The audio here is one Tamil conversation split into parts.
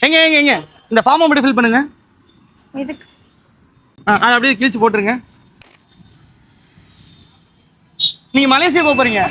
எங்க இந்த ஃபார்மை மட்டும் ஃபில் பண்ணுங்க. இதுக்கு அதை அப்படியே கிழிச்சு போட்டுருங்க. நீங்க மலேசியா போக போறீங்க.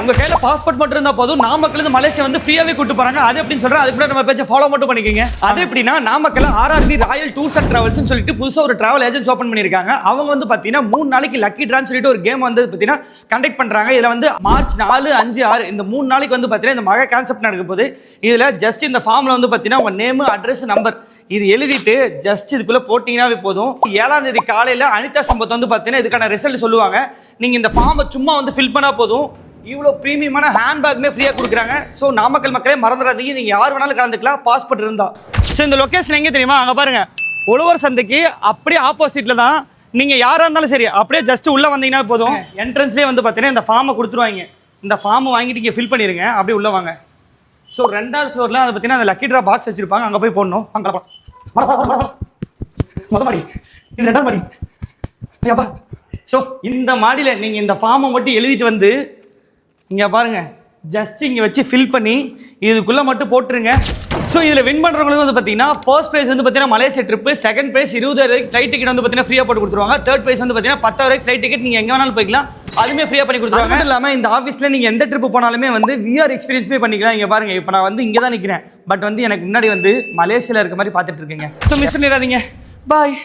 உங்க கையில பாஸ்போர்ட் மட்டும் இருந்தா போதும். நாமக்கல்ல இருந்து மலேசியா வந்து ஃப்ரீயாவே கூட்டு போறாங்க. அது எப்படின்னு சொல்றேன். அதுக்கு கூட நம்ம பேச்ச ஃபாலோ மட்டும் பண்ணிக்கங்க. அது எப்படின்னா நாமக்கல்ல RRB Royal tours and travels சொல்லிட்டு புதுசா ஒரு டிராவல் ஏஜென்சி ஓபன் பண்ணிருக்காங்க. அவங்க வந்து பாத்தீங்கன்னா 3 நாளைக்கு லக்கி டிரான்னு சொல்லிட்டு ஒரு கேம் வந்து பாத்தீங்கன்னா கண்டக்ட் பண்றாங்க. இதுல வந்து மார்ச் 4, 5, 6 இந்த 3 நாளைக்கு வந்து பாத்தீங்கன்னா இந்த மகா கான்செப்ட் நடக்க போகுது. இதுல ஜஸ்ட் இந்த ஃபார்ம்ல வந்து பாத்தீங்கன்னா உங்க நேம், அட்ரஸ், நம்பர் இது எழுதிட்டு ஜஸ்ட் இதுக்குள்ள போட்டீங்கன்னாவே போதும். 7ஆம் தேதி காலையில அனிதா சம்பத் வந்து பாத்தீங்கன்னா இதுக்கான ரிசல்ட் சொல்லுவாங்க. நீங்க இந்த ஃபார்மை சும்மா வந்து ஃபில் பண்ணா போதும். இவ்வளோ ப்ரீமியமான ஹேண்ட்பேக்குமே ஃப்ரீயாக கொடுக்குறாங்க. ஸோ நாமக்கல் மக்களே மறந்துடாதீங்க. நீங்கள் யார் வேணாலும் கலந்துக்கலாம் பாஸ்போர்ட் இருந்தால். ஸோ இந்த லொக்கேஷன் எங்கே தெரியுமா? அங்கே பாருங்கள், உழவர் சந்தைக்கு அப்படியே ஆப்போசிட்டில் தான். நீங்கள் யாராக இருந்தாலும் சரி அப்படியே ஜஸ்ட் உள்ளே வந்தீங்கன்னா போதும். என்ட்ரன்ஸ்லேயே வந்து பார்த்தீங்கன்னா இந்த ஃபார்மை கொடுத்துருவாங்க. இந்த ஃபார்மை வாங்கிட்டு இங்கே ஃபில் பண்ணிடுங்க. அப்படியே உள்ளே வாங்க. ஸோ 2வது ஃப்ளோரில் அதை பார்த்தீங்கன்னா அந்த லக்கி ட்ரா பாக்ஸ் வச்சுருப்பாங்க. அங்கே போய் போடணும். அங்கே மொதல் மாடி, இது 2வது மாடி. ஸோ இந்த மாடியில் நீங்கள் இந்த ஃபார்மை மட்டும் எழுதிட்டு வந்து இங்கே பாருங்கள், ஜஸ்ட் இங்கே வச்சு ஃபில் பண்ணி இதுக்குள்ளே மட்டும் போட்டுருங்க. ஸோ இதில் வின் பண்ணுறவங்களுக்கு வந்து பார்த்தீங்கன்னா ஃபர்ஸ்ட் ப்ரைஸ் வந்து பார்த்தீங்கன்னா Malaysia trip, second prize 20,000 flight ticket வந்து பார்த்தீங்கன்னா ஃப்ரீயாக போட்டு கொடுத்துருவாங்க. தேர்ட் ப்ரைஸ் வந்து பார்த்தீங்கன்னா 10,000 ஃப்ளைட் டிக்கெட் நீங்கள் எங்கே வேணாலும் போய்க்கலாம். அதுவுமே ஃப்ரீயாக பண்ணி கொடுத்துருவாங்க. அது இல்லாமல் இந்த ஆஃபீஸில் நீங்கள் எந்த ட்ரிப்பு போனாலுமே வந்து விஆர் எக்ஸ்பீரியன்ஸுமே பண்ணிக்கலாம். இங்கே பாருங்கள், இப்போ நான் வந்து இங்கே தான் நிற்கிறேன். பட் வந்து எனக்கு முன்னாடி வந்து மலேசியாவில் இருக்க மாதிரி பார்த்துட்டு இருக்கேங்க. ஸோ மிஸ் பண்ணிடாதீங்க. பாய்.